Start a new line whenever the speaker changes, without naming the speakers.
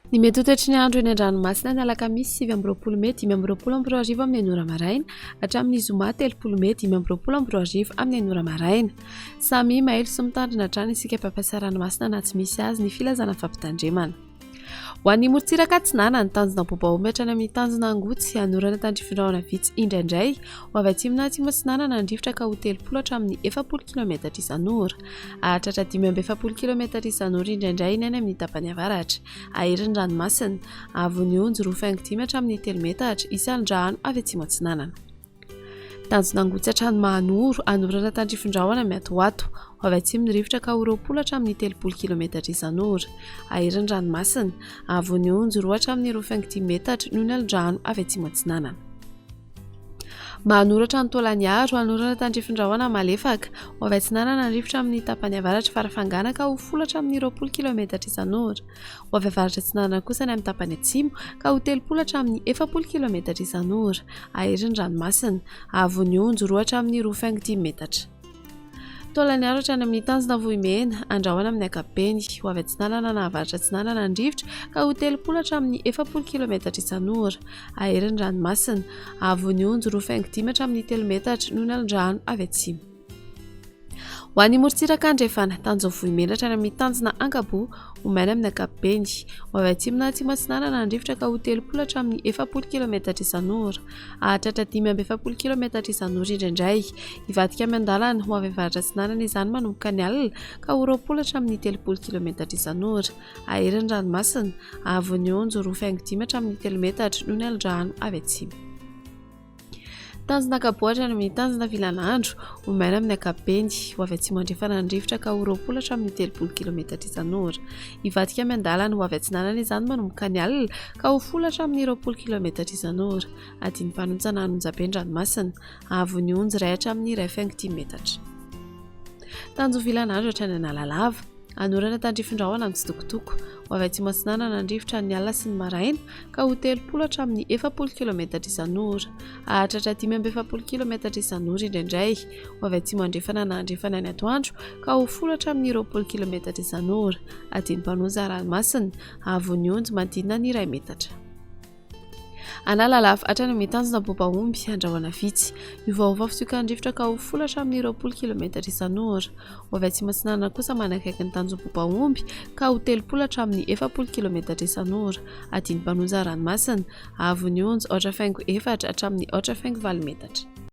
Ny mety ho toetry ny andro eny an-dranomasina ny alakamisy 20 Mey 20 amin'ny anora maraina hatramin'ny zoma 30 Mey 20 amin'ny anora maraina. Samy mailo sy mitandrina hatrany isika mpampiasa ranomasina na tsy misy azy ny filazana fampitandremana. Ho an'ny morontsiraka Atsinana ny tanjona bobaomby hatrany amin'ny tanjona Angotsy hanorana tandrifin-drahona vitsy indraindray ho avy atsimo na atsimo Atsinana nandrifitra ka ho 30 hatramin'ny 40 km isan'ora. Ahatratra 5 km isan'ora indraindray ny any amin'ny tapany avaratra. Ahirin'ny ranomasina avon'ny onjo rofaingo 5 hatramin'ny 3 metatra isan-drano avy atsimo Atsinanana. Tanjona Angotsy hatrany Mahanoro hanorana tandrifin-drahona Miatoato ho avy atsimo ny rivotra ka ho 20 hatramin'ny 30 km isan'ora. Ahirin'ny ranomasina avon'ny onjo 2 hatramin'ny rofaingo 10 metatra noho ny alin-drano avy atsimo Atsinanana. Mahanoratra ny Tolaniaro hanorana tandrifin-drahona Malefaka ho avy Atsinanana ny rivotra amin'ny tapany avaratra farafangana ka ho 10 hatramin'ny 20 km isan'ora. Ho avy avaratra Atsinanana kosa ny amin'ny tapany atsimo ka ho 30 hatramin'ny 40 km isan'ora. Ahirin'ny ranomasina avon'ny onjo 2 hatramin'ny rofaingo 10 metatra. Tolaniaro hatrany amin'ny tanjona Vohimena andrahoana amin'ny ankapobeny ho avy Atsinanana na avaratra Atsinanana ny rivotra ka ho 30 hatramin'ny 40 km isan'ora. Ahirin'ny ranomasina avon'ny onjo rofaingo 10 hatramin'ny 3 metatra noho ny alin-drano avy atsimo. Ho an'ny morontsiraka Andrefana tanjona Vohimena hatrany amin'ny tanjona Ankaboa ho maina amin'ny ankapobeny ho avy atsimo na atsimo Atsinanana ny rivotra ka ho 30 hatramin'ny 40 km isan'ora. Ahatratra 5 km isan'ora indraindray. Ivadika amin'ny andalana ho avy avaratra Atsinanana izany manomboka ny alina ka ho 20 hatramin'ny 30 km isan'ora. Ahirin'ny ranomasina avon'ny onjo rofaingo 10 hatramin'ny 3 metatra noho ny alin-drano avy atsimo. Tanjona Ankaboa hatrany amin'ny tanjona Vilanandro ho maina amin'ny ankapobeny ho avy atsimo Andrefana ny rivotra ka ho 20 hatramin'ny 30 km isan'ora. Ivadika amin'ny andalana ho avy Atsinanana izany manomboka ny alina ka ho 10 hatramin'ny 20 km isan'ora. Adiny mpanontsana Anonjaben'ny ranomasina avon'ny onjo 1 hatramin'ny 1,10 metatra. Tanjona Vilanandro hatrany Analalava hanorana tandrifin-drahona amin'ny Tsitokotoko ho avy atsimo Atsinanana ny rivotra ny alina sy ny maraina ka ho 30 hatramin'ny 40 km isan'ora. Ahatratra 5 km isan'ora indraindray ho avy atsimo Andrefana na Andrefana ny atoandro ka ho 10 hatramin'ny 20 km isan'ora. Adiny mpanoza ranomasina avon'ny onjo manodidina ny 1 metatra. Analalava hatrany amin'ny tanjona Bobaomby andrahoana vitsy iovaova fisokan'ny rivotra ka ho 10 hatramin'ny 20 km isan'ora. Ho avy atsimo Atsinanana kosa manakaiky ny tanjona Bobaomby ka ho 30 hatramin'ny 40 km isan'ora. Adiny mpanoza ranomasina avon'ny onjo 4,4 hatramin'ny 4,4 metatra.